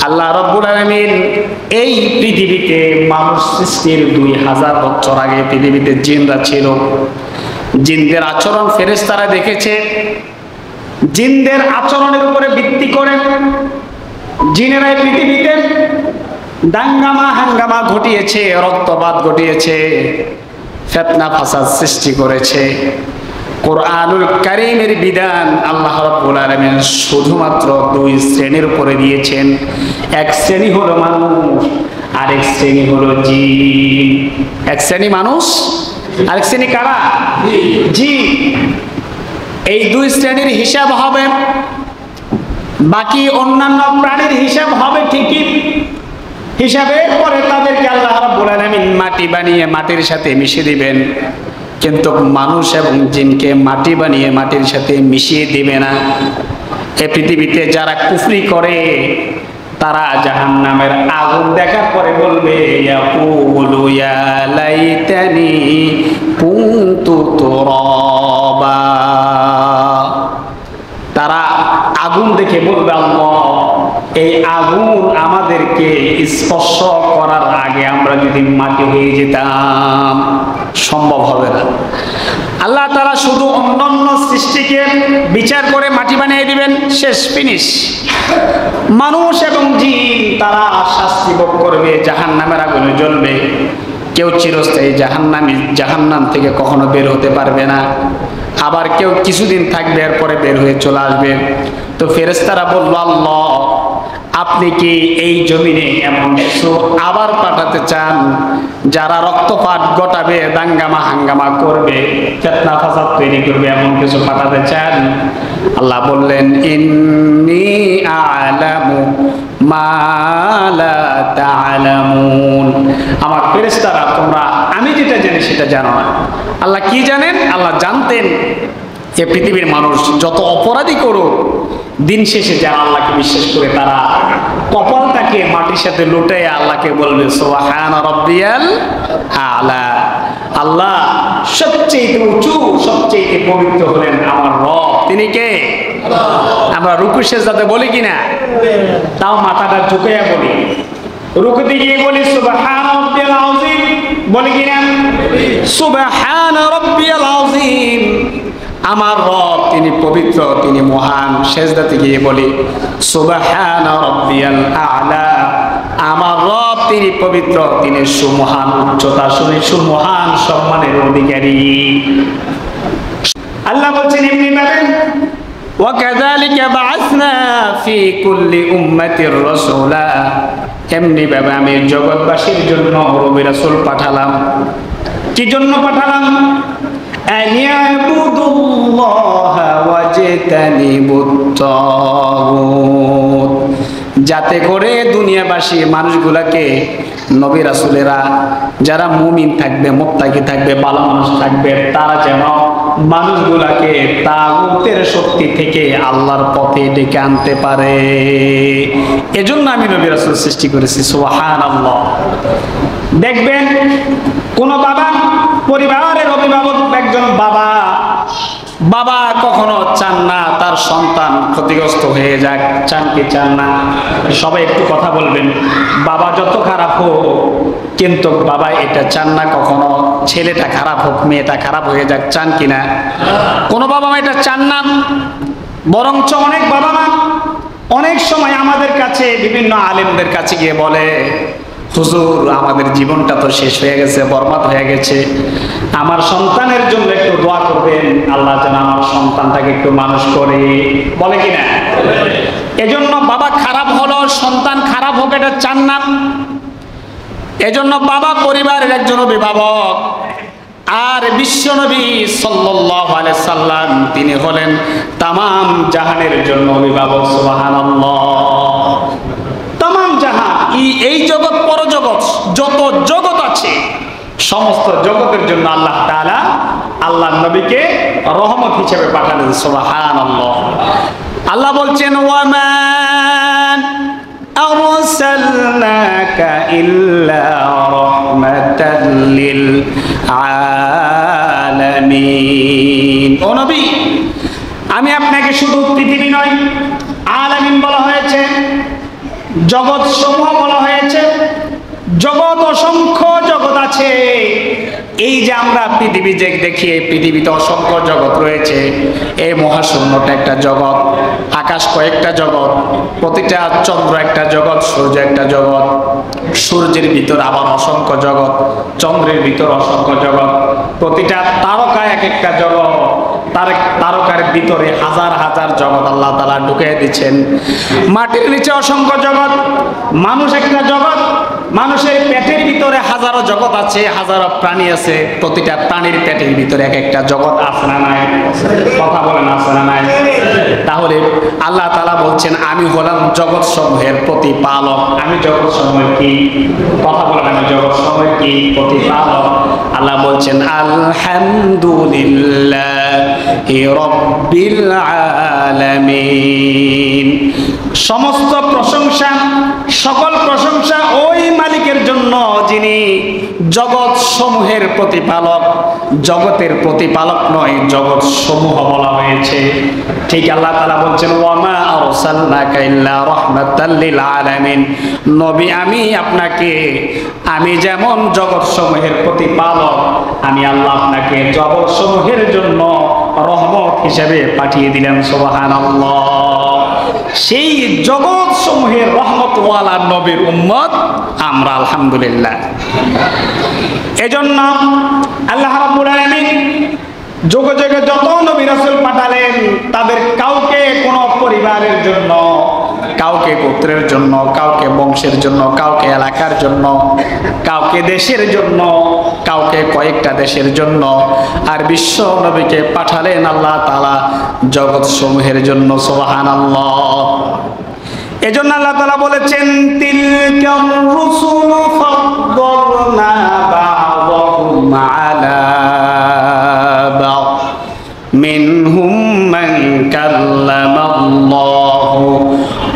আল্লাহ রাব্বুল আলামিন এই পৃথিবীতে মানুষ সৃষ্টির 2000 বছর আগে পৃথিবীতে জিনরা ছিল। জিনদের আচরণ ফেরেশতারা দেখেছে। জিনদের আচরণের উপরে ভিত্তি করে জিনেরা পৃথিবীতে দাঙ্গামা হাঙ্গামা ঘটিয়েছে, রক্তপাত ঘটিয়েছে, ফিতনা ফাসাদ সৃষ্টি করেছে। কোরআনুল কারীমের বিধান আল্লাহ রাব্বুল আলামিন শুধুমাত্র 2 শ্রেণীর উপরে দিয়েছেন। এক শ্রেণী হলো মানুষ, আরেক শ্রেণী হলো জিন। এক শ্রেণী মানুষ, আরেক শ্রেণী কারা? জিন। এই 2 শ্রেণীর হিসাব হবে, বাকি অন্যান্য প্রাণীর হিসাব হবে ঠিকই। হিসাবের পরে তাদেরকে আল্লাহ রাব্বুল আলামিন মাটি বানিয়ে মাটির সাথে মিশিয়ে দিবেন, কিন্তু মানুষ এবং জিনকে মাটি বানিয়ে মাটির সাথে মিশিয়ে দিবে না। এই পৃথিবীতে যারা কুফরি করে তারা জাহান্নামের আগুন দেখার পরে বলবে ইয়াকুলু ইয়া লাইতানি কুনতু তুরাবা। তারা আগুন দেখে বলবে আল্লাহ, এই আগুন আমাদেরকে স্পর্শ করার আগে আমরা যদি মাটি হয়ে যেতাম। সম্ভব হবে না। আল্লাহ তাআলা শুধু অন্যান্য সৃষ্টিকে বিচার করে মাটি বানিয়ে দিবেন, শেষ, ফিনিশ। মানুষ এবং জিন তারা শাস্তি ভোগ করবে, জাহান্নামের আগুনে জ্বলবে। কেউ চিরস্থায়ী জাহান্নাম থেকে কখনো বের হতে পারবে না, আবার কেউ কিছুদিন থাকবে, এরপরে বের হয়ে চলে আসবে। তো ফেরেশতারা বলল, আল্লাহ আপনি কি এই জমিনে এমন কিছু আবার পাঠাতে চান যারা রক্তপাত ঘটাবে, দাঙ্গামা হাঙ্গামা করবে, ফিতনা ফাসাদ তৈরি করবে, এমন কিছু পাঠাতে চান? আল্লাহ বললেন, ইন্নী আ'লামু মা লা তা'লামুন। আমার ফেরেশতারা, তোমরা আমি যেটা জানি সেটা জানো না। আল্লাহ কি জানেন? আল্লাহ জানতেন যে পৃথিবীর মানুষ যত অপরাধী করুক, দিন শেষে যারা আল্লাহকে বিশ্বাস করে তারা কপালটাকে মাটির সাথে লুটে আল্লাহকে বলবে সুবহানা রাব্বিয়াল আ'লা। আল্লাহ সবচেয়ে উঁচু, সবচেয়ে পবিত্র হলেন আমার রব। তিনি কে? আমরা রুকু সেজদাতে বলি কিনা? তাও মাথাটা ঝুঁকাইয়া বলি। রুকুতে গিয়ে বলি সুবহানা রাব্বিয়াল আযীম, বলি কিনা? সুবহানা রাব্বিয়াল আযীম। আমার রব তিনি পবিত্র, তিনি মহান। সেজদাতে গিয়ে বলি সুবহানা রাব্বিয়াল আ'লা। আমার রব তিনি পবিত্র, তিনি সুমহান, উচ্চতা সুমহান সম্মানের অধিকারী। আল্লাহ বলছেন এমনি ভাবে, ওয়াকাযালিকা বা'আসনা ফি কুল্লি উম্মাতির রাসূলা। এমনি ভাবে আমি জগৎবাসীর জন্য নবী রাসূল পাঠালাম। কি জন্য পাঠালাম? আনিয়াবুদুল্লাহা ওয়াজতানিবুত তাগুত। যাতে করে দুনিয়াবাসী মানুষগুলাকে, নবী রাসূলেরা যারা মুমিন থাকবে, মুত্তাকি থাকবে, ভালো মানুষ থাকবে, তারা যেন মানুষগুলাকে তাগুতের শক্তি থেকে আল্লাহর পথে ডেকে আনতে পারে। এজন্য আমি নবী রাসূল সৃষ্টি করেছি। সুবহানাল্লাহ। দেখবেন কোন বাবা, পরিবারের অভিভাবক, একজন বাবা কখনো চান না তার সন্তান ক্ষতিগ্রস্ত হয়ে যাক। চান কি চান না? সবাই একটু কথা বলবেন। বাবা যত খারাপ হোক, কিন্তু বাবা এটা চান না কখনো ছেলেটা খারাপ হোক, মেয়েটা খারাপ হয়ে যাক। চান কিনা? কোন বাবা মা এটা চান না। বরঞ্চ অনেক বাবা মা অনেক সময় আমাদের কাছে, বিভিন্ন আলেমদের কাছে গিয়ে বলে, হুজুর আমাদের জীবনটা তো শেষ হয়ে গেছে, বরবাদ হয়ে গেছে, আমার সন্তানের জন্য একটু দোয়া করবেন, আল্লাহ যেন আমার সন্তানটাকে একটু মানুষ করে। বলে কিনা? এজন্য বাবা খারাপ হলো, সন্তান খারাপ হোক, এটা চান না। এজন্য বাবা পরিবারের একজন অভিভাবক। আর বিশ্বনবী সাল্লাল্লাহু আলাইহি সাল্লাম তিনি হলেন তামাম জাহানের জন্য অভিভাবক। সুবহানাল্লাহ। তামাম জাহান, এই জগৎ, পরজগৎ, যত জগৎ আছে সমস্ত জগতের জন্য আল্লাহ তাআলা আল্লাহর নবীকে রহমত হিসেবে পাঠালেন। সুবহানাল্লাহ। আল্লাহ বলছেন, ওয়ামা আরসালনাকা ইল্লা রাহমাতাল লিল আলামিন। ও নবী, আমি আপনাকে শুধু পৃথিবী নয়, আলামিন বলা হয়েছে, জগৎ সমূহ বলা হয়েছে। জগৎ অসংখ্য জগৎ আছে। এই যে আমরা পৃথিবী যে দেখি, এই পৃথিবীতে অসংখ্য জগৎ রয়েছে। এই মহাশূন্যটা একটা জগৎ, আকাশ কয়েকটা জগৎ, প্রতিটা চন্দ্র একটা জগৎ, সূর্য একটা জগৎ, সূর্যের ভিতর আবার অসংখ্য জগৎ, চন্দ্রের ভিতর অসংখ্য জগৎ, প্রতিটা তারকা এক একটা জগৎ, তারকার ভিতরে হাজার হাজার জগৎ আল্লাহ তাআলা ঢুকিয়ে দিচ্ছেন। মাটির নিচে অসংখ্য জগৎ, মানুষ একটা জগৎ, মানুষের পেটের ভিতরে হাজারো জগৎ আছে, হাজারো প্রাণী আছে, প্রতিটা প্রাণীর পেটের ভিতরে এক একটা জগৎ আছে না নাই? কথা বলেন আছে না নাই? তাহলে আল্লাহ তাআলা বলছেন আমি হলাম জগৎ সমূহের প্রতিপালক। আমি জগৎ সমূহের কি? কথা বলেন আমি জগৎ সমূহের কি? প্রতিপালক। আল্লাহ বলছেন আলহামদুলিল্লাহি রাব্বিল আলামিন। সমস্ত প্রশংসা, সকল প্রশংসা ওই মালিকের জন্য যিনি জগৎ সমূহের প্রতিপালক। জগতের প্রতিপালক নয়, জগৎ সমূহ বলা হয়েছে। ঠিক আল্লাহ তাআলা বলছেন ওয়ামা আরসালনাকা ইল্লা রাহমাতাল লিল আলামিন। নবী আমি আপনাকে, আমি যেমন জগৎ সমূহের প্রতিপালক, আমি আল্লাহ আপনাকে জগৎ সমূহের জন্য রহমত হিসেবে পাঠিয়ে দিলেন। সুবহানাল্লাহ। সেই জগৎ সমূহের রহমতওয়ালা নবীর উম্মত আমরা আলহামদুলিল্লাহ। এজন্য আল্লাহ রাব্বুল আলামিন যুগে যুগে যত নবী রাসূল পাঠালেন, তাদের কাউকে কোনো পরিবারের জন্য, কাউকে গোত্রের জন্য, কাউকে বংশের জন্য, কাউকে এলাকার জন্য, কাউকে দেশের জন্য, কাউকে কয়েকটা দেশের জন্য, আর বিশ্ব নবীকে পাঠালেন আল্লাহ তাআলা জগৎ সমূহের জন্য। সুবহানাল্লাহ। এজন্য আল্লাহ তাআলা বলেছেন তিলকার রুসুলু ফাদ্দালনা বা'দাহুম আলা বা'দ মিনহুম মান কাল্লামাল্লাহু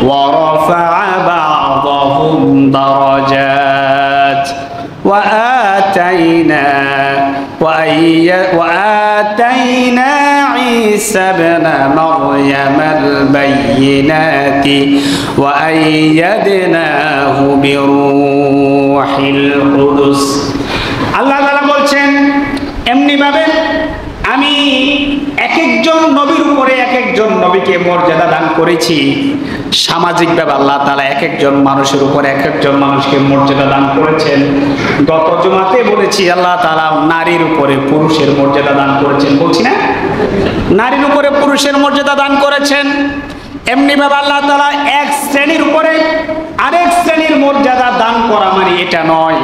ওয়া রাফা'a বা'দাহুম দারাজাত ওয়া আতাইনা ঈসা ইবনা মারইয়ামাল বাইয়িনাতি ওয়া আইয়াদনাহু বিরূহিল কুদুস। আল্লাহ তাআলা বলছেন এমনি ভাবে আমি এক একজন নবীর উপরে এক একজন নবীকে মর্যাদা দান করেছি। সামাজিকভাবে আল্লাহ তাআলা এক একজন মানুষের উপর এক একজন মানুষকে মর্যাদা দান করেছেন। গত জুমাতে বলেছি আল্লাহ তাআলা নারীর উপরে পুরুষের মর্যাদা দান করেছেন, বলছি না? নারীর উপরে পুরুষের মর্যাদা দান করেছেন। এমনি ভাবে আল্লাহ তাআলা এক শ্রেণীর উপরে আরেক শ্রেণীর মর্যাদা দান করা মানে এটা নয়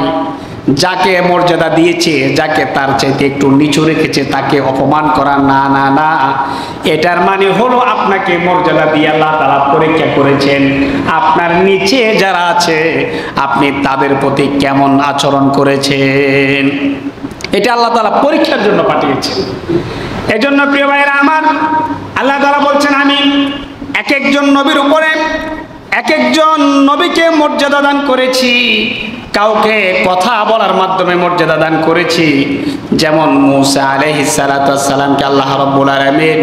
যাকে মর্যাদা দিয়েছে, যাকে তার চাইতে একটু নিচু রেখেছে তাকে অপমান করা, না না না। এটার মানে হলো আপনাকে মর্যাদা দিয়ে আল্লাহ তাআলা পরীক্ষা করেছেন আপনার নিচে যারা আছে আপনি তাদের প্রতি কেমন আচরণ করেছেন। এটা আল্লাহ তাআলা পরীক্ষার জন্য পাঠিয়েছেন। এজন্য প্রিয় ভাইয়েরা আমার, আল্লাহ তাআলা বলছেন আমি এক একজন নবীর উপরে এক একজন নবীকে মর্যাদা দান করেছি। কাউকে কথা বলার মাধ্যমে মর্যাদা দান করেছি। যেমন মূসা আলাইহিস সালাতু ওয়াস সালামকে আল্লাহ রাব্বুল আলামিন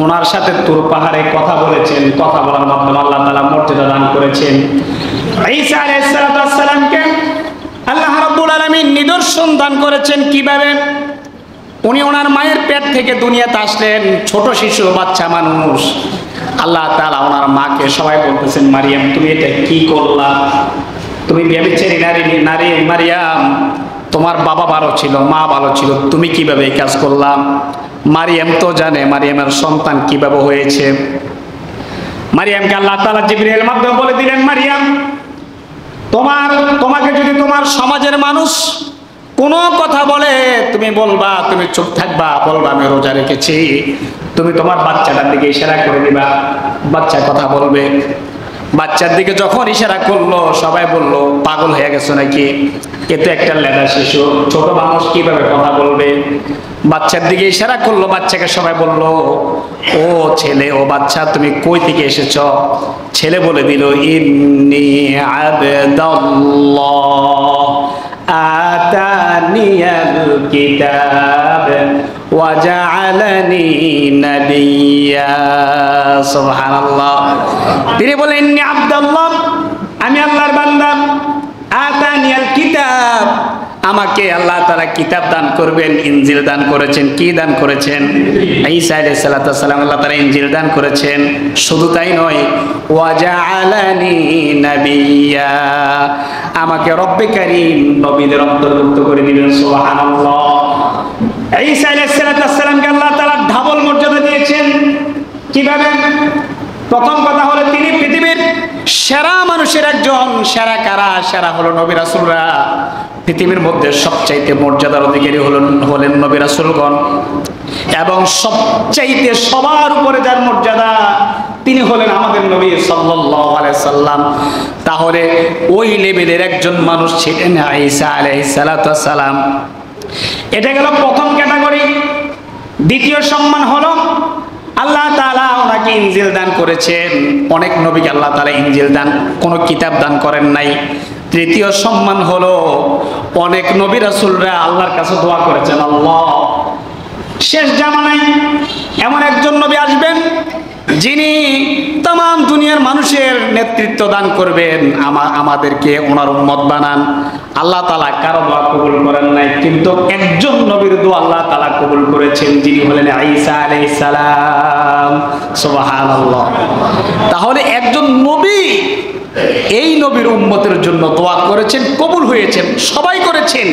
ওনার সাথে তুর পাহাড়ে কথা বলেছেন, কথা বলার মাধ্যমে আল্লাহ তাআলা মর্যাদা দান করেছেন। ঈসা আলাইহিস সালাতু ওয়াস সালামকে আল্লাহ রাব্বুল আলামিন নিদর্শন দান করেছেন। কিভাবে? উনি ওনার মায়ের পেট থেকে দুনিয়াতে আসলেন, ছোট শিশু, বাচ্চা মানুষ। আল্লাহ তাআলা ওনার মাকে সবাই বলতেছেন মারিয়াম তুমি এটা কি করলা? তুমি ব্যভিচারী নারী মারিয়াম, তোমার বাবা ভালো ছিল, মা ভালো ছিল, তুমি কিভাবে এই কাজ করলাম? মারিয়াম তো জানে মারিয়ামের সন্তান কিভাবে হয়েছে। মারিয়ামকে আল্লাহ তাআলা জিবরিলের মাধ্যমে বলে দিলেন মারিয়াম তোমাকে যদি তোমার সমাজের মানুষ কোনো কথা বলে তুমি বলবা, তুমি চুপ থাকবা, বলবা আমি রোজা রেখেছি। তুমি তোমার বাচ্চাটার দিকে ইশারা করে দিবা, বাচ্চা কথা বলবে। বাচ্চার দিকে যখন ইশারা করলো সবাই বলল পাগল হয়ে গেছো নাকি, এ তো একটা লেদা শিশু, ছোট মানুষ কিভাবে কথা বলবে? বাচ্চার দিকে ইশারা করলো, বাচ্চাকে সবাই বলল ও ছেলে, ও বাচ্চা তুমি কই থেকে এসেছ? ছেলে বলে দিল ইন্নী আবদুল্লাহ আতানিয়াল কিতাব ওয়া জাআলানি নাবিয়্যা। সুবহানাল্লাহ। তিনি বলেন ইন্নী আবদুল্লাহ, আমাকে আল্লাহ তাআলা কিতাব দান করবেন, ইনজিল দান করেছেন। কি দান করেছেন? ঈসা আলাইহিস সালাতু ওয়াস সালাম আল্লাহ তাআলা ইনজিল দান করেছেন। শুধু তাই নয়, ওয়া জাআলানি নাবিয়্যা, আমাকে রব্বে কারীম নবীদের অন্তর্ভুক্ত করে দিবেন। সুবহানাল্লাহ। ঈসা আলাইহিস সালাতু ওয়াস সালামকে আল্লাহ তাআলা ডাবল মর্যাদা দিয়েছেন। কিভাবে? প্রথম কথা হলো তিনি পৃথিবীর সেরা মানুষের একজন। সেরা কারা? সেরা হলো নবী রাসূলরা। পৃথিবীর মধ্যে সবচাইতে মর্যাদার অধিকারী হলেন নবী রাসূলগণ, এবং সবচাইতে সবার উপরে যার মর্যাদা তিনি হলেন আমাদের নবী সাল্লাল্লাহু আলাইহি সাল্লাম। তাহলে ওই লেভেলের একজন মানুষ ছিলেন ঈসা আলাইহিস সালাতু ওয়াস সালাম। এটা গেল প্রথম ক্যাটাগরি। দ্বিতীয় সম্মান হলো আল্লাহ তাআলা ওনাকে ইনজিল দান করেছেন। অনেক নবীকে আল্লাহ তাআলা ইনজিল দান, কোনো কিতাব দান করেন নাই। তৃতীয় সম্মান হলো অনেক নবী রাসূলরা আল্লাহর কাছে দোয়া করেছেন, আল্লাহ শেষ জামানায় এমন একজন নবী আসবেন যিনি तमाम দুনিয়ার মানুষের নেতৃত্ব দান করবেন, আমাদেরকে ওনার উম্মত বানান। আল্লাহ তাআলা কারো দোয়া কবুল করেন নাই, কিন্তু একজন নবীর দোয়া আল্লাহ তাআলা কবুল করেছেন, যিনি হলেন ঈসা আলাইহিস সালাম। সুবহানাল্লাহ। তাহলে একজন নবী এই নবীর উম্মতের জন্য দোয়া করেছেন, কবুল হয়েছেন, সবাই করেছেন,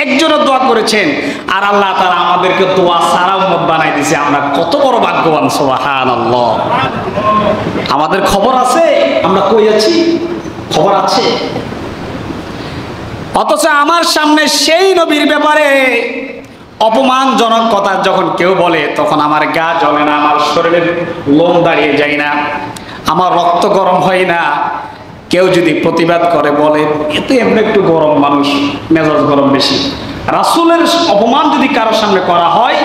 একজনের দোয়া করেছেন। আর আল্লাহ তাআলা আমাদেরকে দোয়া সারা উম্মত বানাই দিয়েছে। আমরা কত বড় ভাগ্যবান। সুবহানাল্লাহ। আমাদের খবর আছে আমরা কই আছি? খবর আছে। অথচ আমার সামনে সেই নবীর ব্যাপারে অপমানজনক কথা যখন কেউ বলে, তখন আমার গা জ্বলে না, আমার শরীরের লোম দাঁড়িয়ে যায় না, আমার রক্ত গরম হয় না। কেউ যদি প্রতিবাদ করে, বলে এতে এমনি একটু গরম মানুষ, মেজাজ গরম বেশি। রাসূলের অপমান যদি কারোর সামনে করা হয়,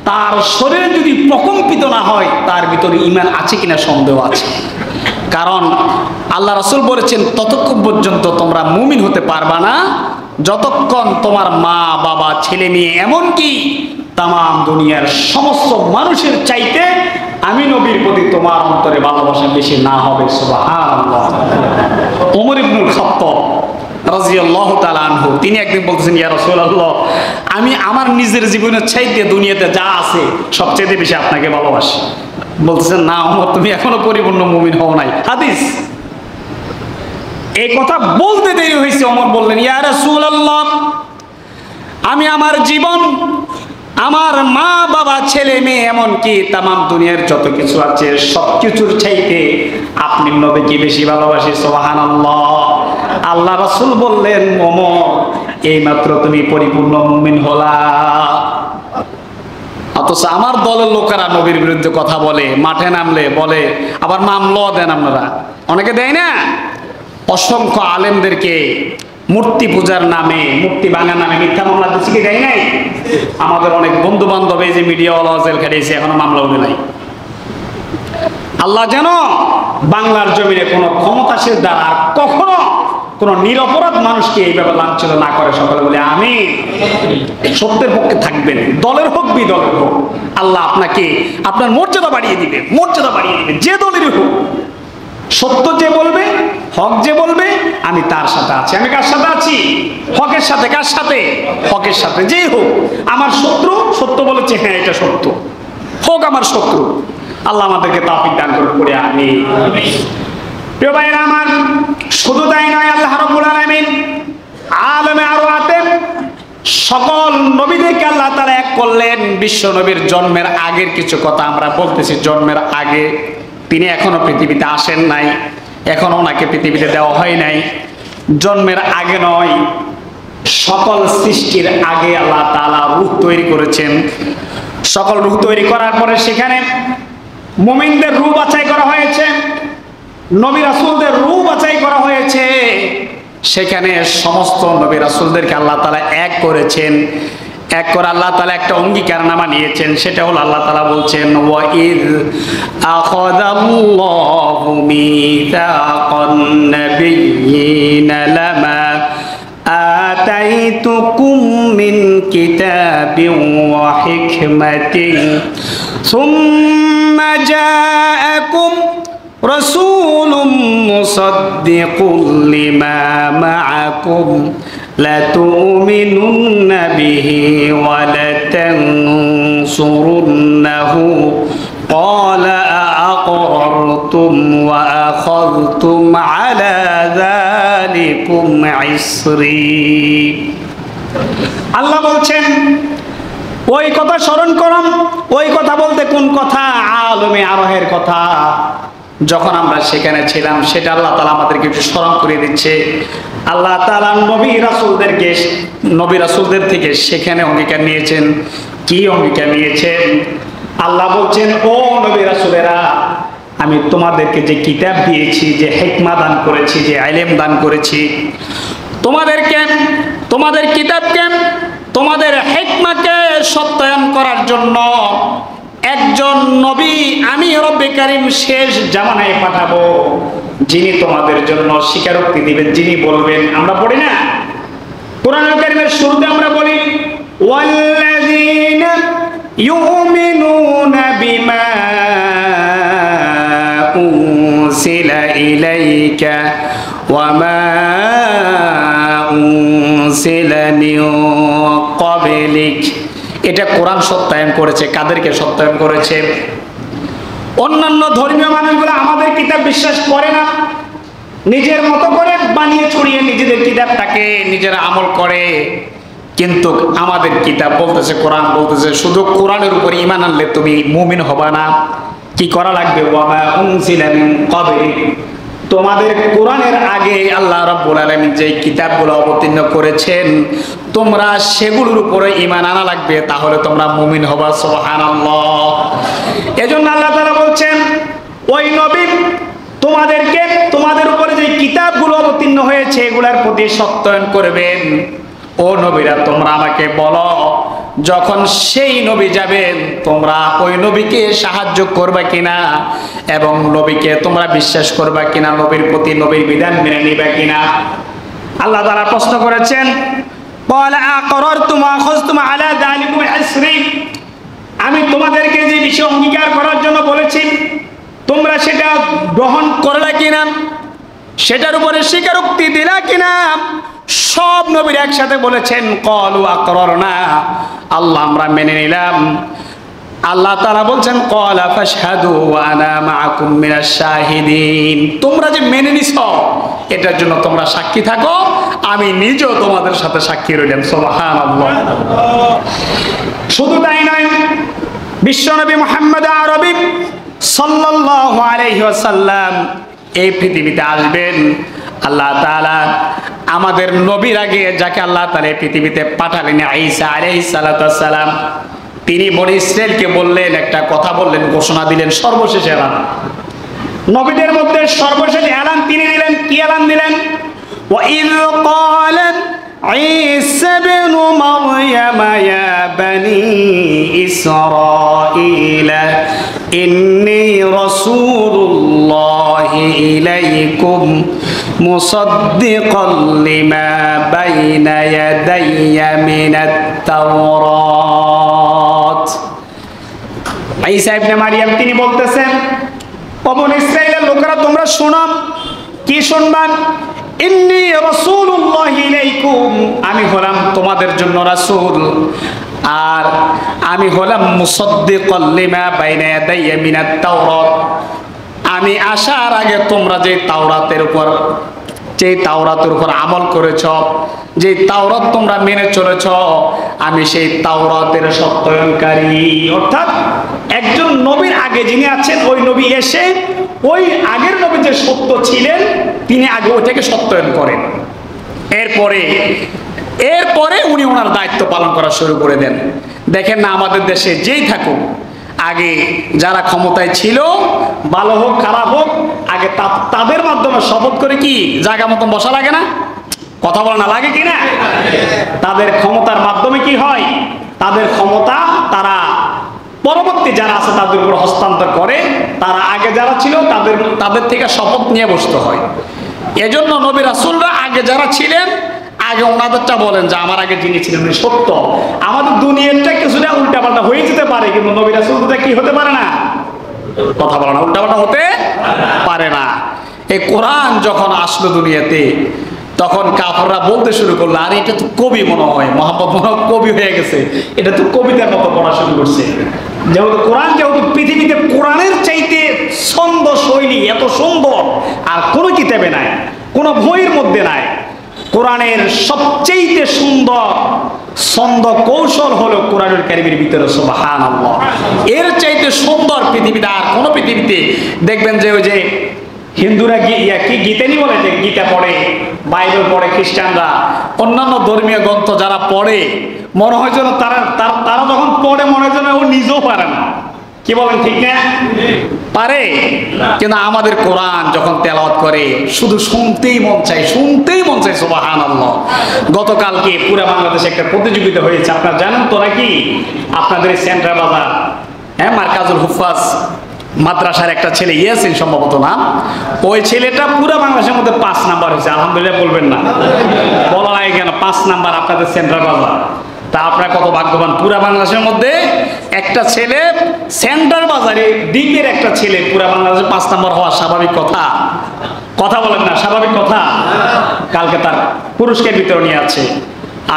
তার শরীর যদি প্রকম্পিত না হয়, তার ভিতরে ঈমান আছে কিনা সন্দেহ আছে। কারণ আল্লাহ রাসূল বলেছেন, ততক্ষণ পর্যন্ত তোমরা মুমিন হতে পারবা না যতক্ষণ তোমার মা বাবা ছেলে মেয়ে এমনকি তামাম দুনিয়ার সমস্ত মানুষের চাইতে আমি নবীর প্রতি তোমার অন্তরে ভালোবাসা বেশি না হবে। সুবহানাল্লাহ। ওমর ইবনুল খাত্তাব রাদিয়াল্লাহু তাআলা আনহু তিনি একদিন বলতেছেন, ইয়া রাসূলুল্লাহ, আমি আমার নিজের জীবনের চাইতে দুনিয়াতে যা আছে সবচেয়ে বেশি আপনাকে ভালোবাসি। বলতেছেন, না ওমর, তুমি এখনো পরিপূর্ণ মুমিন হও নাই। হাদিস। এই কথা বলতে দেরি হয়েছে। ওমর বললেন, ইয়া রাসূলুল্লাহ, আমি আমার জীবন, আমার মা বাবা ছেলে মেয়ে এমনকি তামাম দুনিয়ার যত কিছু আছে সবকিছুর চাইতে আপনি নবীকে বেশি ভালোবাসি। সুবহানাল্লাহ। আল্লাহ রাসূল বললেন, ওমর, এইমাত্র তুমি পরিপূর্ণ মুমিন হলা। অথচ আমার দলের লোকেরা নবীর বিরুদ্ধে কথা বলে, মাঠে নামলে বলে, আবার মামলাও দেন আপনারা। অনেকে দেয় না? অসংখ্য আলেমদেরকে মূর্তি পূজার নামে, মূর্তি ভাঙার নামে মিথ্যা মামলা দিচ্ছে কি দেয় নাই? আমাদের অনেক বন্ধু বান্ধব এই যে মিডিয়াওয়ালা জেল খেটেছে, এখনো মামলা হবে নাই। আল্লাহ যেন বাংলার জমিনে কোনো ক্ষমতাশীল দ্বারা আর কখনো কোনো নিরপরাধ মানুষকে এইভাবে লাঞ্ছিত না করে। সকলে বলে আমিন। সত্যের পক্ষে থাকবেন, দলের হোক বিদলের হোক। আল্লাহ আপনাকে আপনার মর্যাদা বাড়িয়ে দিবে, মর্যাদা বাড়িয়ে দিবে, যে দলেরই হোক। সত্য যে বলবে, হক যে বলবে, আমি তার সাথে আছি। আমি কার সাথে আছি? হকের সাথে। কার সাথে? হকের সাথে। যেই হোক, আমার শত্রু সত্য বলেছে, হ্যাঁ এটা সত্য, হোক আমার শত্রু। আল্লাহ আমাদেরকে তৌফিক দান করুন, পড়ে আমিন। প্রিয় ভাইরা আমার, শুধু তাই নয়, আল্লাহ রাব্বুল আলামিন আলেমে আরওয়াতে সকল নবীদেরকে আল্লাহ তাআলা এক করলেন। বিশ্ব নবীর জন্মের আগের কিছু কথা আমরা বলতেছি। জন্মের আগে তিনি এখনো পৃথিবীতে আসেন নাই, এখনো ওনাকে পৃথিবীতে দেওয়া হয় নাই। জন্মের আগে নয়, সকল সৃষ্টির আগে আল্লাহ তাআলা রূহ তৈরি করেছেন। সকল রূহ তৈরি করার পরে সেখানে মুমিনদের রূহ বাছাই করা হয়েছে, নবী রাসূলদের রূহ বাছাই করা হয়েছে। সেখানে সমস্ত নবী রাসূলদেরকে আল্লাহ তাআলা এক করেছেন। এক করে আল্লাহ তাআলা একটা অঙ্গীকারনামা নিয়েছেন। সেটা হলো আল্লাহ তাআলা বলছেন, ওয়া ইয আখাযাল্লাহু মিসাকান নাবিয়্যিনা লামা আতাইতুকুম মিন কিতাবিন ওয়া হিকমাতিন সুম্মা জাআকুম রাসূলুম রাসূলুম মুসাদ্দিকুল লিমা মাআকুম লাতুমিনুন্না বিহি ওয়া লাতানসুরুন্নাহু ক্বালা আআকরারতুম ওয়া আখাযতুম আলা যালিকুম ইসরি। আল্লাহ বলছেন ওই কথা স্মরণ করুন। ওই কথা বলতে কোন কথা? আলমে আরোহের কথা। যখন আমরা সেখানে ছিলাম সেটা আল্লাহ তাআলা আমাদেরকে একটু স্মরণ করে দিচ্ছে। আল্লাহ তাআলা নবী রাসূলদের থেকে সেখানে অঙ্গীকার নিয়েছেন। কি অঙ্গীকার নিয়েছেন? আল্লাহ বলছেন, ও নবী রাসূলেরা, আমি তোমাদেরকে যে কিতাব দিয়েছি, যে হিকমা দান করেছি, যে ইলম দান করেছি, তোমাদের কিতাবকে, তোমাদের হিকমাকে সত্যায়ন করার জন্য একজন নবী আমি রব্বে কারীম শেষ জামানায় পাঠাবো, যিনি তোমাদের জন্য স্বীকারোক্তি দিবেন, যিনি বলবেন। আমরা পড়ি না কোরআনুল কারীমের শুরুতে আমরা বলি, ওয়াল্লাযীনা ইউমিনুনা বিমা উনজিলা ইলাইকা ওয়া মা উনজিলা মিন ক্বাবলিক। এটা কোরআন সত্যায়ন করেছে। কাদেরকে সত্যায়ন করেছে? অন্যান্য ধর্মীয় মানুষগুলো আমাদের কিতাব বিশ্বাস করে না, নিজের মতো করে বানিয়ে ছড়িয়ে নিজেদের কিতাবটাকে নিজেরা আমল করে। কিন্তু আমাদের কিতাব বলতেছে, কোরআন বলতেছে, শুধু কোরআনের উপর ঈমান আনলে তুমি মুমিন হবা না। কি করা লাগবে? ওয়া মা উনজিলা মিন ক্বাবলিক, তোমাদের কোরআনের আগে আল্লাহ রাব্বুল আলামিন যে কিতাবগুলো অবতীর্ণ করেছেন তোমরা সেগুলোর উপরে ঈমান আনা লাগবে, তাহলে তোমরা মুমিন হবা। সুবহানাল্লাহ। এজন্য আল্লাহ তাআলা বলছেন, ওই নবী তোমাদের উপরে যে কিতাবগুলো অবতীর্ণ হয়েছে এগুলোর প্রতি সত্যায়ন করবেন। ও নবীরা, তোমরা আমাকে বলো, যখন সেই নবী যাবেন তোমরা ওই নবীকে সাহায্য করবা কিনা, এবং নবীকে তোমরা বিশ্বাস করবা কিনা, নবীর প্রতি নবীর বিধান মেনে নিবা কিনা। আল্লাহ তাআলা প্রশ্ন করেছেন, ক্বালা আ'আকরারতুম ওয়া আখাযতুম আলা যালিকুম ইসরি, আমি তোমাদেরকে যে বিষয় অঙ্গীকার করার জন্য বলেছি তোমরা সেটা গ্রহণ করলে কিনা, সেটার উপরে স্বীকারোক্তি দিলা কিনা। সব নবীর একসাথে বলেছেন, ক্বালু আকরারনা, আল্লাহ আমরা মেনে নিলাম। আল্লাহ তাআলা বলছেন, ক্বালা ফাশহাদু ওয়া আনা মাআকুম মিনাশ শাহিদিন, তোমরা যে মেনে নিছো এটার জন্য তোমরা সাক্ষী থাকো, আমি নিজেও তোমাদের সাথে সাক্ষী রইলাম। সুবহানাল্লাহ। শুধু তাই নয়, বিশ্বনবী মুহাম্মদ আরবী সাল্লাল্লাহু আলাইহি ওয়াসাল্লাম এই পৃথিবীতে আসবেন। আল্লাহ তাআলা আমাদের নবীর আগে যাকে আল্লাহ তাআলা এই পৃথিবীতে পাঠালেন, ঈসা আলাইহিস সালাতু ওয়াস সালাম, তিনি বনি ইসরাইলকে বললেন, একটা কথা বললেন, ঘোষণা দিলেন, সর্বশেষ এলান। নবীদের মধ্যে সর্বশেষ এলান তিনি দিলেন। কি এলান দিলেন? وَإِذْ قَالَ عِيسَى ابْنُ مَرْيَمَ يَا بَنِي إِسْرَائِيلَ إِنِّي رَسُولُ اللَّهِ إِلَيْكُمْ مُصَدِّقًا لِمَا بَيْنَ يَدَيَّ مِنَ التَّوْرَاةِ। ঈসা ইবনে মারইয়াম তিনি বলতেছেন, ও বনী ইসরাইলের লোকেরা তোমরা শোনো। কি শুনবেন? ইন্নী রাসূলুল্লাহি ইলাইকুম, আমি হলাম তোমাদের জন্য রাসূল, আর আমি হলাম মুসাদ্দিকাল লিমা বাইনা ইয়াদাইয়া মিনাত তাওরাত। আমি আসার আগে তোমরা যে তাওরাতের উপর আমল করেছ, যে তাওরাত তোমরা মেনে চলেছ, আমি সেই তাওরাতের সত্যায়নকারী। অর্থাৎ একজন নবীর আগে যিনি আছেন ওই নবী এসে ওই আগের নবী যে সত্য ছিলেন তিনি আগে ওইটাকে সত্যায়ন করেন। এরপরে উনি ওনার দায়িত্ব পালন করা শুরু করে দেন। দেখেন না, আমাদের দেশে যেই থাকুক, আগে যারা ক্ষমতায় ছিল, ভালো হোক খারাপ হোক, আগে তাদের মাধ্যমে শপথ করে কি জায়গা মতন বসা লাগে না? কথা বলা না লাগে কিনা? তাদের ক্ষমতার মাধ্যমে কি হয়, তাদের ক্ষমতা তারা পরবর্তী যারা আছে তাদের উপর হস্তান্তর করে। তারা আগে যারা ছিল তাদের থেকে শপথ নিয়ে বসতে হয়। এজন্য নবী রাসূলরা আগে যারা ছিলেন আগে ওনাদেরটা বলেন যে আমার আগে যিনি ছিলেন উনি সত্য। আমাদের দুনিয়াটা কিছুটা উল্টাপাল্টা হয়ে যেতে পারে, কিন্তু নবী রাসূলরা কি হতে পারে না? কথা বলা না, উল্টাপাল্টা হতে পারে না। এই কোরআন যখন আসলো দুনিয়াতে, তখন কাফেররা বলতে শুরু করলো, আরে এটা তো কবি মনে হয়, মোহাম্মদ মনে হয় কবি হয়ে গেছে, এটা তো কবিতার মতো পড়া শুরু করছে। যেহেতু কোরআন, যেহেতু পৃথিবীতে কোরআনের চাইতে ছন্দ শৈলী এত সুন্দর আর কোনো কিতাবে নাই, কোনো বইয়ের মধ্যে নাই। কোরআনের সবচেয়ে সুন্দর ছন্দ কৌশল হলো কোরআনুল কারীমের ভিতরে, সুবহানাল্লাহ। এর চাইতে সুন্দর পৃথিবীতে আর কোনো পৃথিবীতে দেখবেন যে ওই যে হিন্দুরা কি গীতানি বলে, যে গীতা পড়ে, বাইবেল পড়ে, খ্রিস্টানরা অন্যান্য ধর্মীয় গ্রন্থ যারা পড়ে, মনে হয় যেন তারা যখন পড়ে মনে হয় যেন ও নিজেও পারে না। কি বলেন, ঠিক না? পারে। কিন্তু আমাদের কোরআন যখন তেলাওয়াত করে শুধু শুনতেই মন চাই, শুনতেই মন চাই, সুবহানাল্লাহ। গতকালকে পুরো বাংলাদেশে একটা প্রতিযোগিতা হয়েছে, আপনারা জানেন তো নাকি? আপনাদের সেন্ট্রাল বাজার, হ্যাঁ, মার্কাজুল হুফাজ মাদ্রাসার একটা ছেলে ইয়াসিন সম্ভবত না, ওই ছেলেটা পুরো বাংলাদেশের মধ্যে 5 নাম্বার হয়েছে। আলহামদুলিল্লাহ বলবেন না, বলা লাগে কেন? 5 নাম্বার আপনাদের সেন্ট্রাল বাজার। তা আপনারা কত ভাগ্যবান, পুরা বাংলাদেশের মধ্যে একটা ছেলে, সেন্টার বাজারে দ্বীপের একটা ছেলে পুরা বাংলাদেশে 5 নাম্বার হওয়া স্বাভাবিক কথা? কথা বলেন না, স্বাভাবিক কথা? কালকে তার পুরস্কার বিতরণ নিয়ে আছে।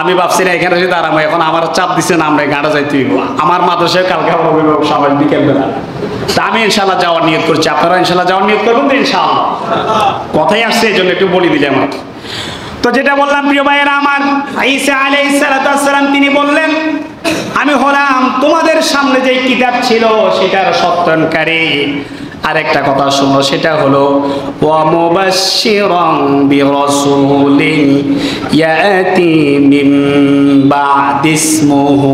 আমি ভাবছি না এখানে যদি আরাম হয়, এখন আমার চাপ দিচ্ছে না, আমরা গাড়া যাইতে হইব। আমার মাদ্রাসায় কালকে আমার অভিভাবক সবাই বিকেল বেলা, তা আমি ইনশাল্লাহ যাওয়ার নিয়ত করছি। আপনারা ইনশাল্লাহ যাওয়ার নিয়ত করবেন তো? ইনশাআল্লাহ। কথাই আসছে, এই জন্য একটু বলে দিলাম। তো যেটা বললাম প্রিয় ভাইয়েরা আমার, ঈসা আলাইহিস সালাম তিনি বললেন, আমি হলাম তোমাদের সামনে যে কিতাব ছিল সেটার সত্যায়নকারী। আরেকটা কথা শোনো, সেটা হলো ওয়া মুবাশশিরান বিরাসূলিন ইয়াতি মিন বা'দি ইসমুহু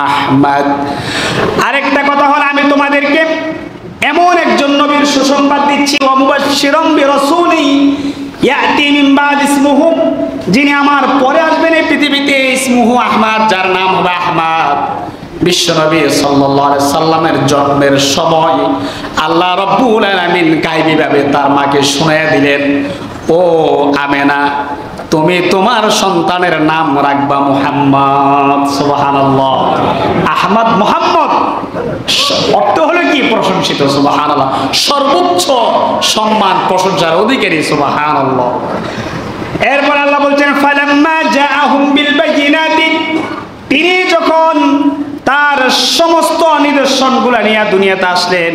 আহমদ। আরেকটা কথা হলো, আমি তোমাদেরকে এমন একজন নবীর সুসংবাদ দিচ্ছি, ওয়া মুবাশশিরান বিরাসূলিন ইয়াতি মিন বা'দি ইসমুহু, যিনি আমার পরে আসবেন এই পৃথিবীতে, ইসমুহু আহমদ, যার নাম হবে আহমদ। বিশ্বনবী সাল্লাল্লাহু আলাইহি সাল্লামের জন্মের সময় আল্লাহ রাব্বুল আলামিন গায়বীভাবে তার মাকে শুনিয়ে দিলেন, ও আমেনা, তুমি তোমার সন্তানের নাম রাখবা মুহাম্মদ। সুবহানাল্লাহ। আহমদ, মুহাম্মদ অর্থ হলো কি? প্রশংসিত। সুবহানাল্লাহ। সর্বোচ্চ সম্মান, প্রশংসার অধিকারী। সুবহানাল্লাহ। এরপর আল্লাহ বলছেন, ফালাম্মা জাআহুম বিল বায়িনাতি, তিনি যখন তার সমস্ত নিদর্শনগুলো নিয়ে দুনিয়াতে আসলেন,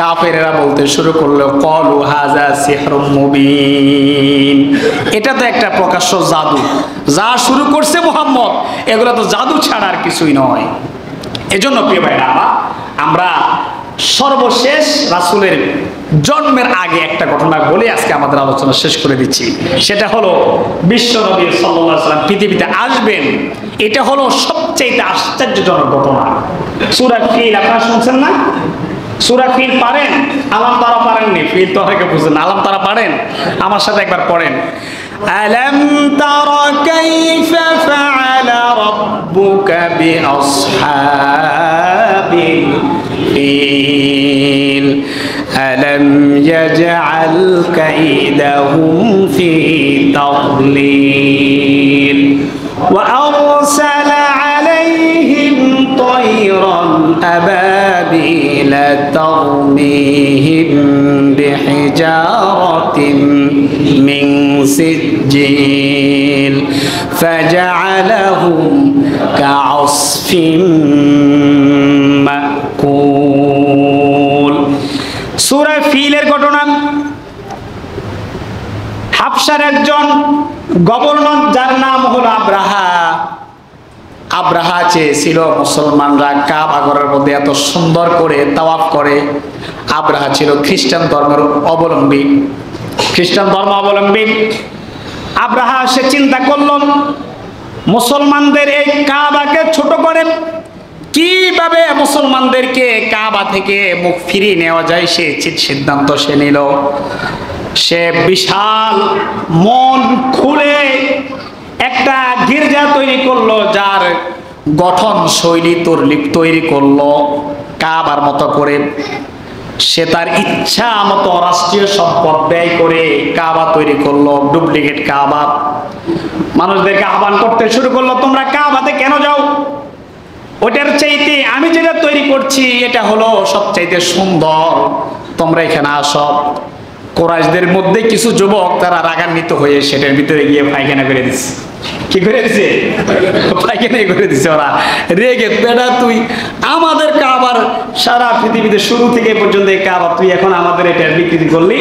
কাফেরেরা বলতে শুরু করলো, ক্বালু হাযা সিহরুম মুবিন, এটা তো একটা প্রকাশ্য জাদু। যা শুরু করছে মুহাম্মদ, এগুলো তো জাদু ছাড়া আর কিছুই নয়। এজন্য প্রিয় ভাইরা, আমরা সর্বশেষ রাসূলের জন্মের আগে একটা ঘটনা বলে আজকে আমাদের আলোচনা শেষ করে দিচ্ছি। সেটা হলো বিশ্বনবী সাল্লাল্লাহু আলাইহি ওয়াসাল্লাম পৃথিবীতে আসবেন, এটা হলো সবচেয়ে আশ্চর্যজনক ঘটনা। সূরা ফিল আপনারা শুনছেন না? সূরা ফিল পারেন? আলাম তারা পারেননি? ফিল তো অনেকে বুঝেন, আলাম তারা পারেন? আমার সাথে একবার পড়েন, আলাম তারা কাইফা ফাআলা রাব্বুকা বিআসহাবিল ফিল আলাম ইয়াজআল কাইদাহুম ফি তাদলিল ওয়া আরসালা আলাইহিম তায়রান আবাবিলা তারমিহিম বিহিজারাতিন মিন সিজ্জিল ফাজআলাহুম কাআসফিন মাকুল। সূরা ফিলের ঘটনা। হাবশার একজন গভর্নর, যার নাম হলো আব্রাহা। আব্রাহা চেয়েছিল মুসলমানরা কাবা ঘরের মধ্যে এত সুন্দর করে তাওয়াফ করে। আব্রাহা ছিল খ্রিস্টান ধর্মের অবলম্বী, খ্রিস্টান ধর্ম অবলম্বী। আব্রাহা সে চিন্তা করল, মুসলমানদের এই কাবাকে ছোট করে কিভাবে মুসলমানদেরকে কাবা থেকে মুখ ফিরিয়ে নেওয়া যায়, সে সিদ্ধান্ত সে নিল। সে বিশাল মন খুলে একটা গির্জা তৈরি করলো, যার গঠন শৈলী তৈরি করলো কাবার মতো করে। সে তার ইচ্ছা মতো রাষ্ট্রীয় সম্পদ ব্যয় করে কাবা তৈরি করলো, ডুপ্লিকেট কাবা। মানুষদেরকে আহ্বান করতে শুরু করলো, তোমরা কাবাতে কেন যাও? ওটার চাইতে আমি যেটা তৈরি করছি এটা হলো সবচাইতে সুন্দর, তোমরা এখানে আসো। কোরাইশদের মধ্যে কিছু যুবক তারা রাগান্বিত হয়ে সেটার ভিতরে গিয়ে পায়খানা করে দিচ্ছে। কি করে দিছে? পায়খানা করে দিছে ওরা রেগে, বেটা তুই আমাদের কাবার সারা পৃথিবীতে শুরু থেকে পর্যন্ত এই কাবা, তুই এখন আমাদের এটা বিকৃতি করলি,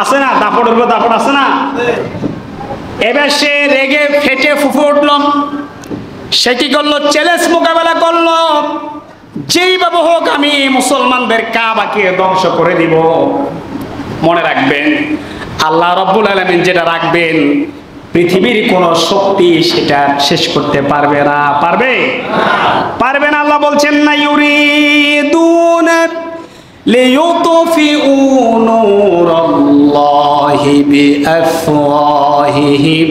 আছে না দাপটের উপর দাপট আছে না? এবার সে রেগে ফেটে ফুফু উঠল। সে কি করলো? চ্যালেঞ্জ মোকাবেলা করলো, যেইভাবে হোক আমি মুসলমানদের কাবাকে ধ্বংস করে দিব। মনে রাখবেন, আল্লাহ রাব্বুল আলামিন যেটা রাখবেন পৃথিবীর কোন শক্তি সেটা শেষ করতে পারবে না। পারবে? পারবে না। আল্লাহ বলছেন না, ইউরিদুন লিইউতফিউ নূরাল্লাহি বিআফওয়াহিহিম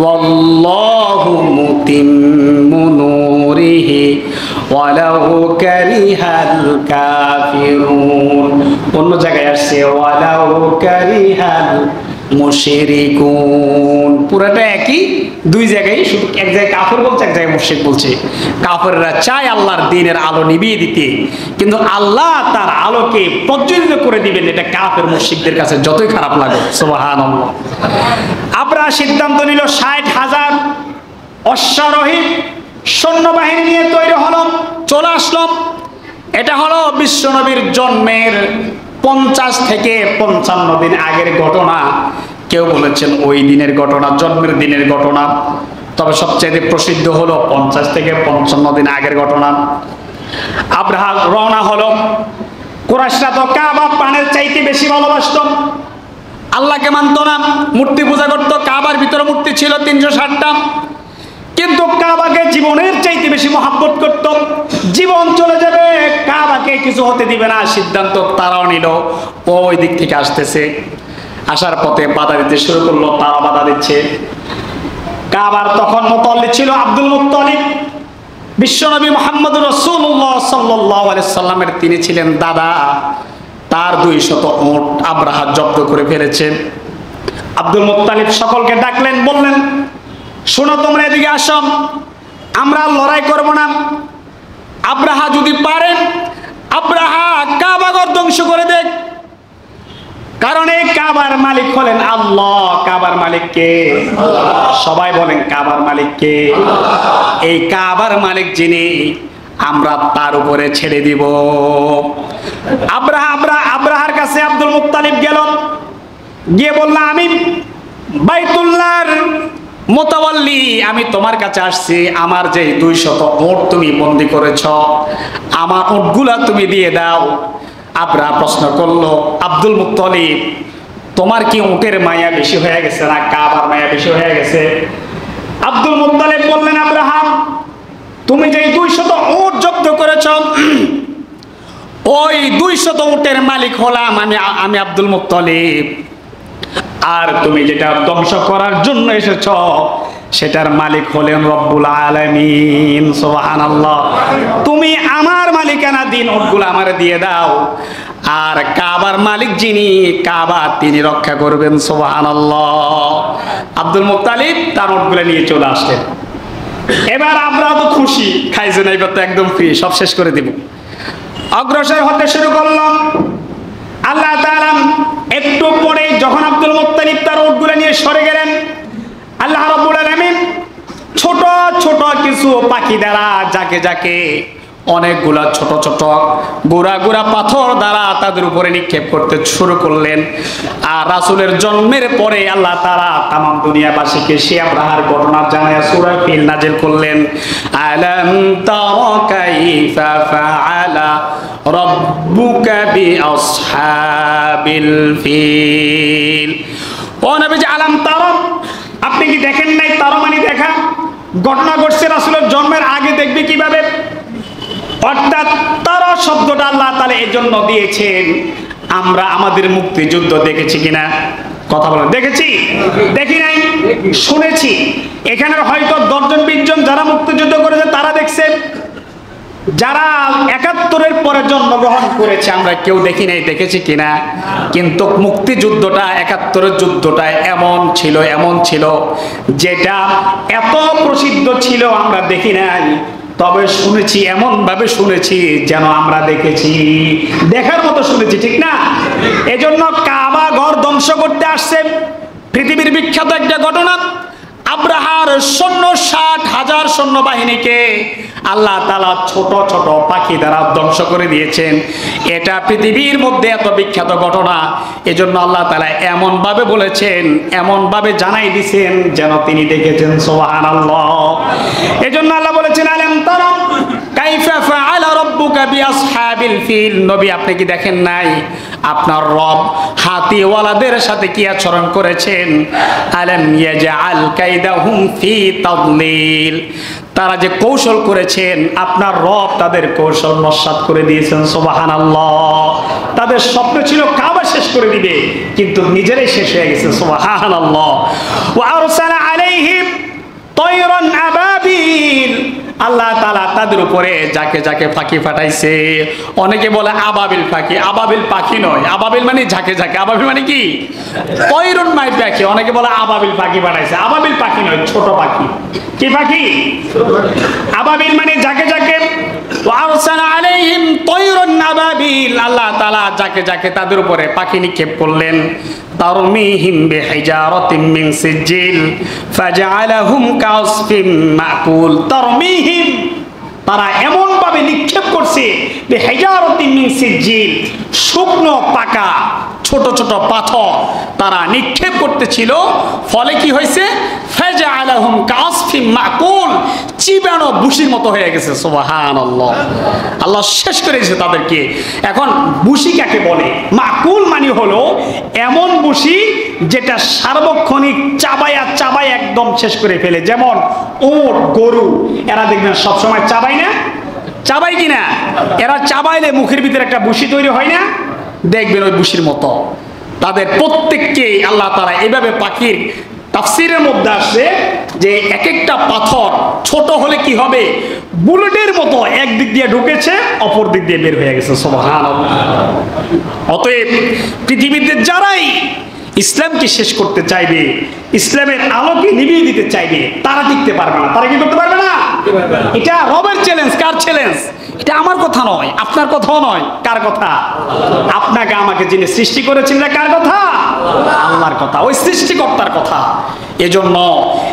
ওয়াল্লাহু মুতিম্মু নূরিহি ওয়ালাউ কারিহাল কাফিরুন। অন্য জায়গায় আসছে ওয়ালাউ কারিহাল মুশরিকুন। পুরোটা একই, দুই জায়গায়, শুধু এক জায়গায় কাফের বলছে, এক জায়গায় মুশরিক বলছে। কাফেররা চায় আল্লাহর দ্বীনের আলো নিভিয়ে দিতে, কিন্তু আল্লাহ তার আলোকে প্রজ্বলিত করে দিবেন, এটা কাফের মুশরিকদের কাছে যতই খারাপ লাগে। সুবহানাল্লাহ। আবরাহা সিদ্ধান্ত নিল ৬০,০০০ অশ্বারোহী সৈন্যবাহিনী নিয়ে তৈরি হলো, চলে আসলো। এটা হলো বিশ্বনবীর জন্মের 50 থেকে 55 দিন আগের ঘটনা। কেউ বলেছেন ওই দিনের ঘটনা, জন্মের দিনের ঘটনা, তবে সবচেয়ে প্রসিদ্ধ হলো 50 থেকে 55 দিন আগের ঘটনা। আবরাহা রওনা হলো। কুরাইশরা তো কাবা প্রাণের চাইতে বেশি ভালোবাসত, আল্লাহকে মানত না, মূর্তি পূজা করত। কাবার ভিতরে মূর্তি ছিল 360টা, কিন্তু কাবাকে জীবনের চাইতে বেশি মহব্বত করত। জীবন চলে যাবে, কাবাকে কিছু হতে দিবে না, সিদ্ধান্ত তারাও নিল। ওই দিক থেকে আসতেছে, আসার পথে বাধা দিতে শুরু করলো, তারা বাধা দিচ্ছে। কাবার তখন মুতাল্লি ছিল আব্দুল মুত্তালিব, বিশ্বনবী মুহাম্মদ রাসূলুল্লাহ সাল্লাল্লাহু আলাইহি সাল্লামের তিনি ছিলেন দাদা। তার 200 উট আবরাহা জব্দ করে ফেলেছেন। আব্দুল মুত্তালিব সকলকে ডাকলেন, বললেন, শোনো তোমরা এদিকে আসো, আমরা লড়াই করব না। আবরাহা যদি পারেন, আবরাহা কাবাঘর ধ্বংস করে দেখ, কারণ এই কাবার মালিক হলেন আল্লাহ। কাবার মালিক কে? সবাই বলেন, কাবার মালিক কে? এই কাবার মালিক যিনি, আমরা তার উপরে ছেড়ে দিব। আবরাহার কাছে আব্দুল মুত্তালিব গেল, গিয়ে বলল, আমি বাইতুল্লাহর মোতাওয়াল্লি, আমি তোমার কাছে আসছি। আমার যে 200 উট তুমি বন্দী করেছ, আমার উটগুলা তুমি দিয়ে দাও। আবরাহা প্রশ্ন করলো, আব্দুল মুত্তালিব, তোমার কি উটের মায়া বেশি হয়ে গেছে না কাবার মায়া বেশি হয়ে গেছে? আব্দুল মুত্তালিব বললেন, আবরাহা, তুমি যে 200 উট জব্দ করেছ, ওই 200 উটের মালিক হলাম আমি আব্দুল মুত্তালিব। আর তুমি যেটা ধ্বংস করার জন্য এসেছ, সেটার মালিক হলেন রব্বুল আলামিন। সুবহানাল্লাহ। তুমি আমার মালিকানা দিন, উটগুলো আমারে দিয়ে দাও। আর কাবার মালিক যিনি, কাবা তিনি রক্ষা করবেন। সুবহানাল্লাহ। আব্দুল মুত্তালিব তার উটগুলো নিয়ে চলে আসলেন। এবার আমরা তো খুশি, খাইছে না, এবার তো একদম ফ্রি, সব শেষ করে দিব। অগ্রসর হতে শুরু করলাম। আল্লাহ তাআলা একটু পরে যখন আব্দুল মুত্তালিব তার উটগুলো নিয়ে সরে গেলেন, আল্লাহ রাব্বুল আলামিন ছোট ছোট কিছু পাখি দ্বারা যাকে যাকে অনেকগুলা ছোট ছোট গোড়া গোড়া পাথর দ্বারা তাদের উপরে নিক্ষেপ করতে শুরু করলেন। আর রাসূলের জন্মের পরে আল্লাহ তাআলা তামাম দুনিয়াবাসীকে সে আবরাহার ঘটনা জানায় সূরা ফিল নাজিল করলেন। আলাম তারা কাইফা ফাআলা রাব্বুকা বিআসহাবিল ফিল। ও নবীজি, আলাম তারা, আপনি কি দেখেন নাই? তারা মানে দেখা, ঘটনা ঘটছে রাসূলের জন্মের আগে, দেখবে কিভাবে? অর্থাৎ তারা শব্দটা আল্লাহ তাআলা এই জন্য দিয়েছেন, আমরা আমাদের মুক্তিযুদ্ধ দেখেছি কিনা? কথা বলেন, দেখেছি? দেখি নাই? শুনেছি। এখানে হয়তো 10 জন 20 জন যারা মুক্তিযুদ্ধ করেছে তারা দেখছে, যারা 71-এর পরে জন্মগ্রহণ করেছে আমরা কেউ দেখি নাই, দেখেছি কিনা? কিন্তু মুক্তিযুদ্ধটা, 71-এর যুদ্ধটা এমন ছিল যেটা এত প্রসিদ্ধ ছিল, আমরা দেখি নাই, তবে শুনেছি, এমন ভাবে শুনেছি যেন আমরা দেখেছি, দেখার মতো শুনেছি, ঠিক না? এজন্য কাবা ঘর ধ্বংস করতে আসছে। পৃথিবীর বিখ্যাত একটা ঘটনা, আব্রাহার সৈন্য 60,000 সৈন্যবাহিনীকে আল্লাহ তাআলা ছোট ছোট পাখি দ্বারা ধ্বংস করে দিয়েছেন। এটা পৃথিবীর মধ্যে এত বিখ্যাত ঘটনা, এজন্য আল্লাহ তাআলা এমন ভাবে বলেছেন, এমন ভাবে জানাই দিয়েছেন যেন তিনি দেখেছেন। সুবহানাল্লাহ। এজন্য আল্লাহ বলেছেন, আলাম তারা কাইফা ফাআলা রাব্বুকা বিআসহাবিল ফিল। নবী, আপনি কি দেখেন নাই আপনার রব হাতিওয়ালাদের সাথে কি আচরণ করেছেন? আলাম ইয়াজআল কাইদাহুম ফি তাদলিল। তারা যে কৌশল করেছেন, আপনার রব তাদের কৌশল নস্যাৎ করে দিয়েছেন। সুবহানাল্লাহ। তাদের স্বপ্ন ছিল কাবা শেষ করে দিবে, কিন্তু নিজেরাই শেষ হয়ে গেছে। সুবহানাল্লাহ। ওয়া আরসালা আলাইহিম তায়রান আবাবিল। আল্লাহ তাআলা তাদের উপরে যাকে যাকে পাখি পাঠাইছে। অনেকে বলে আবাবিল পাখি, আবাবিল পাখি নয়, আবাবিল মানে ঝাঁকে ঝাঁকে। আবাবিল মানে কি? তৈরুন মাই পাখি। অনেকে বলে আবাবিল পাখি পাঠাইছে, আবাবিল পাখি নয়, ছোট পাখি। কি পাখি? আবাবিল মানে ঝাঁকে ঝাঁকে। ওয়ারসালা আলাইহিম তায়রান আবাবিল। আল্লাহ তাআলা যাকে যাকে তাদের উপরে পাখি নিক্ষেপ করলেন। তারমিহিম বিহিজারাতিন মিন সিজিল ফাজআলাহুম কাসফিন মাকুল। তারমিহিম, তারা এমন ভাবে নিক্ষেপ করছে, বিহিজারাতিন মিন সিজিল, শুকনো পাকা ছোট ছোট পাথর তারা নিক্ষেপ করতেছিল। ফলে কি হয়েছে? ফাজআলাহুম কাসফিন মাকুল, চিবানো বুশির মতো হয়ে গেছে। সুবহানাল্লাহ। আল্লাহ শেষ করে দিয়েছে তাদেরকে। এখন বুশি কাকে বলে? মাকুল মানে হলো এমন বুশি যেটা সার্বক্ষণিক চাবায়া চাবায় একদম শেষ করে ফেলে। যেমন উট, গরু, এরা দেখবেন সবসময় চাবায় না? চাবাই কিনা? এরা চাবাইলে মুখের ভিতরে একটা বুশি তৈরি হয় না? দেখবেন ওই বুশির মতো। তাদের প্রত্যেককে আল্লাহ তাআলা এভাবে পাখির তাফসীরের মধ্যে আসছে যে এক একটা পাথর ছোট হলে কি হবে? বুলেটের মতো একদিক দিয়ে ঢুকেছে, অপর দিক দিয়ে বের হয়ে গেছে। সুবহানাল্লাহ। অতএব পৃথিবীতে যারাই ইসলামকে শেষ করতে চাইবে, ইসলামের আলোকে নিভিয়ে দিতে চাইবে, তারা টিকতে পারবে না। তারা কি করতে পারবে না? এটা রবের চ্যালেঞ্জ। কার চ্যালেঞ্জ? এটা আমার কথা নয়, আপনার কথাও নয়। কার কথা? আপনাকে আমাকে যিনি সৃষ্টি করেছেন, কার কথা? আল্লাহর কথা, ওই সৃষ্টিকর্তার কথা। এজন্য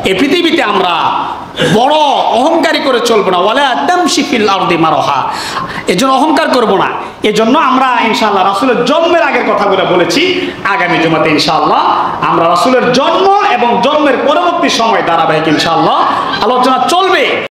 এই পৃথিবীতে আমরা বড় অহংকারী করে চলবো না। ওয়ালা তামশি ফিল আরদি মারহা। এজন্য অহংকার করব না। এজন্য আমরা ইনশাআল্লাহ রাসূলের জন্মের আগের কথাগুলো বলেছি। আগামী জুমাতে ইনশাআল্লাহ আমরা রাসূলের জন্ম এবং জন্মের পরবর্তী সময় ধারাবাহিক ইনশাআল্লাহ আলোচনা চলবে।